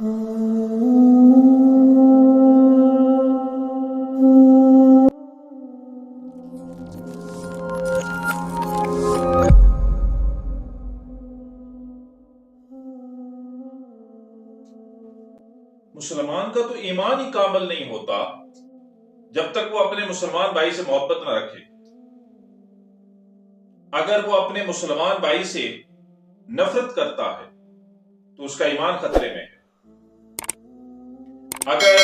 مسلمان کا تو ایمان ہی کامل نہیں ہوتا جب تک وہ اپنے مسلمان بھائی سے محبت نہ رکھے۔ اگر وہ اپنے مسلمان بھائی سے نفرت کرتا ہے تو اس کا ایمان خطرے میں ہے۔ اگر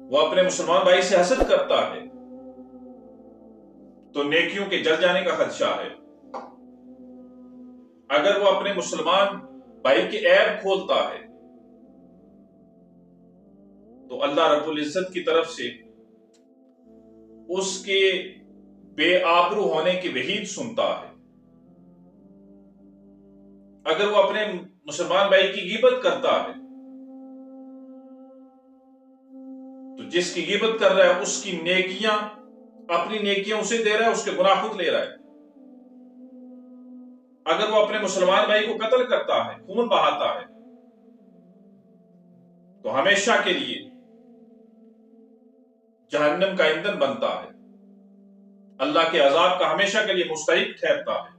وہ اپنے مسلمان بھائی سے حسد کرتا ہے تو نیکیوں کے جل جانے کا خدشہ ہے۔ اگر وہ اپنے مسلمان بھائی کے عیب کھولتا ہے تو اللہ رب العزت کی طرف سے اس کے بے آبرو ہونے کی وعید سنتا ہے۔ اگر وہ اپنے مسلمان بھائی کی غیبت کرتا ہے تو جس کی غیبت کر رہا ہے اس کی نیکیاں، اپنی نیکیاں اسے دے رہا ہے، اس کے گناہ خود لے رہا ہے۔ اگر وہ اپنے مسلمان بھائی کو قتل کرتا ہے، خون بہاتا ہے، تو ہمیشہ کے لیے جہنم کا ایندھن بنتا ہے، اللہ کے عذاب کا ہمیشہ کے لیے مستحق ٹھہرتا ہے۔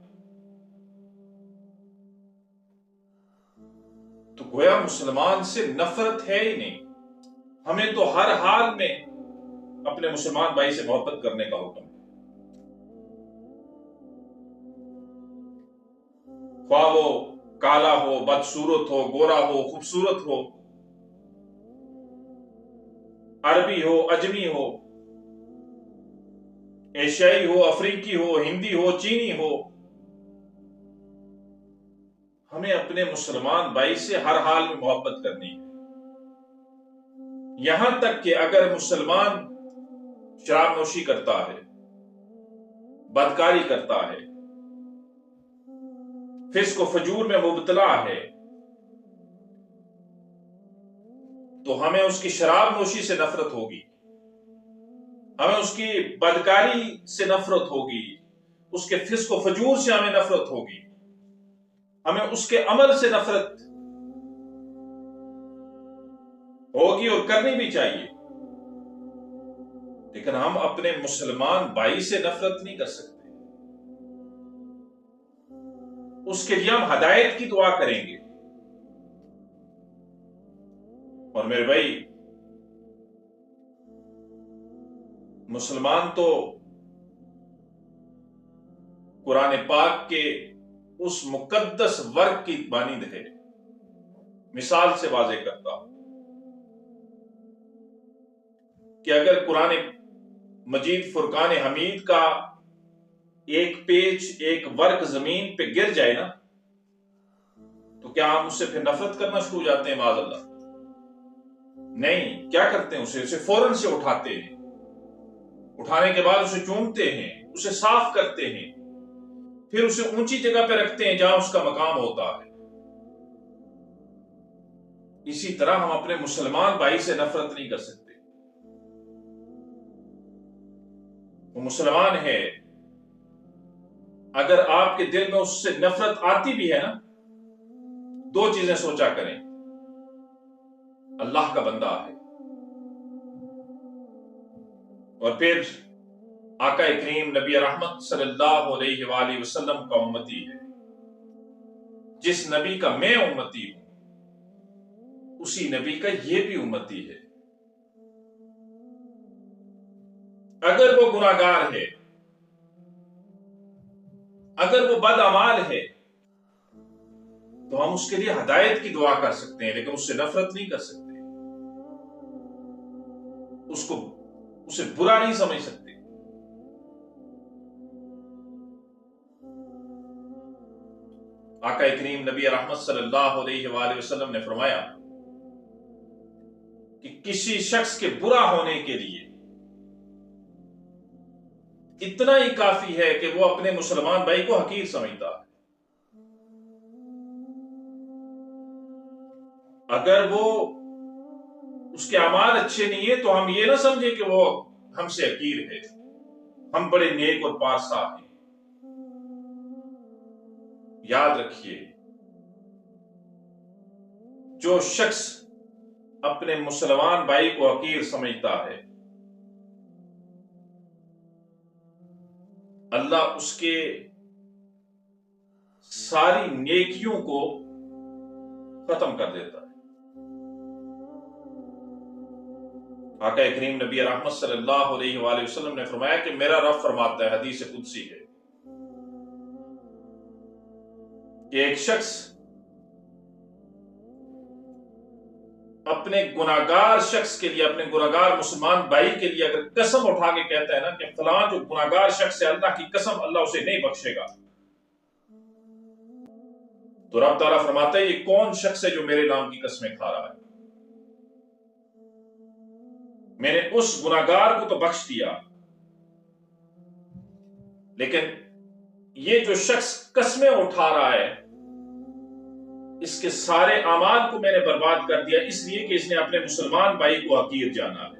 تو گویا مسلمان سے نفرت ہے ہی نہیں، ہمیں تو ہر حال میں اپنے مسلمان بھائی سے محبت کرنے کا حکم ہے۔ خواہ وہ کالا ہو، بدصورت ہو، گورا ہو، خوبصورت ہو، عربی ہو، اجمی ہو، ایشیائی ہو، افریقی ہو، ہندی ہو، چینی ہو، ہمیں اپنے مسلمان بھائی سے ہر حال میں محبت کرنی ہے۔ یہاں تک کہ اگر مسلمان شراب نوشی کرتا ہے، بدکاری کرتا ہے، فسق و فجور میں مبتلا ہے، تو ہمیں اس کی شراب نوشی سے نفرت ہوگی، ہمیں اس کی بدکاری سے نفرت ہوگی، اس کے فسق و فجور سے ہمیں نفرت ہوگی، ہمیں اس کے عمل سے نفرت ہوگی اور کرنی بھی چاہیے، لیکن ہم اپنے مسلمان بھائی سے نفرت نہیں کر سکتے۔ اس کے لیے ہم ہدایت کی دعا کریں گے۔ اور میرے بھائی، مسلمان تو قرآن پاک کے اس مقدس ورق کی مانند ہے، مثال سے واضح کرتا ہوں کہ اگر قرآن مجید فرقان حمید کا ایک پیج، ایک ورق زمین پہ گر جائے نا، تو کیا ہم اس سے پھر نفرت کرنا شروع ہو جاتے ہیں معاذ اللہ؟ نہیں، کیا کرتے ہیں؟ اسے فوراً سے اٹھاتے ہیں، اٹھانے کے بعد اسے چومتے ہیں، اسے صاف کرتے ہیں، پھر اسے اونچی جگہ پہ رکھتے ہیں جہاں اس کا مقام ہوتا ہے۔ اسی طرح ہم اپنے مسلمان بھائی سے نفرت نہیں کر سکتے۔ وہ مسلمان ہے، اگر آپ کے دل میں اس سے نفرت آتی بھی ہے نا، دو چیزیں سوچا کریں: اللہ کا بندہ ہے، اور پھر آقا کریم نبی رحمت صلی اللہ علیہ وآلہ وسلم کا امتی ہے۔ جس نبی کا میں امتی ہوں، اسی نبی کا یہ بھی امتی ہے۔ اگر وہ گناہگار ہے، اگر وہ بدعمال ہے، تو ہم اس کے لیے ہدایت کی دعا کر سکتے ہیں، لیکن اس سے نفرت نہیں کر سکتے، اسے برا نہیں سمجھ سکتے۔ آقا کریم نبی رحمت صلی اللہ علیہ وآلہ وسلم نے فرمایا کہ کسی شخص کے برا ہونے کے لیے اتنا ہی کافی ہے کہ وہ اپنے مسلمان بھائی کو حقیر سمجھتا ہے۔ اگر وہ اس کے اعمال اچھے نہیں ہیں تو ہم یہ نہ سمجھیں کہ وہ ہم سے حقیر ہے، ہم بڑے نیک اور پارسا ہیں۔ یاد رکھیے، جو شخص اپنے مسلمان بھائی کو حقیر سمجھتا ہے اللہ اس کے ساری نیکیوں کو ختم کر دیتا ہے۔ آقا کریم نبی رحمت صلی اللہ علیہ وآلہ وسلم نے فرمایا کہ میرا رب فرماتا ہے، حدیث قدسی ہے، کہ ایک شخص اپنے گناہگار شخص کے لیے، اپنے گناہگار مسلمان بھائی کے لیے اگر قسم اٹھا کے کہتا ہے نا کہ فلاں جو گناہگار شخص ہے، اللہ کی قسم اللہ اسے نہیں بخشے گا، تو رب تعالیٰ فرماتا ہے یہ کون شخص ہے جو میرے نام کی قسمیں کھا رہا ہے؟ میں نے اس گناہگار کو تو بخش دیا، لیکن یہ جو شخص قسمیں اٹھا رہا ہے اس کے سارے اعمال کو میں نے برباد کر دیا، اس لیے کہ اس نے اپنے مسلمان بھائی کو حقیر جانا ہے۔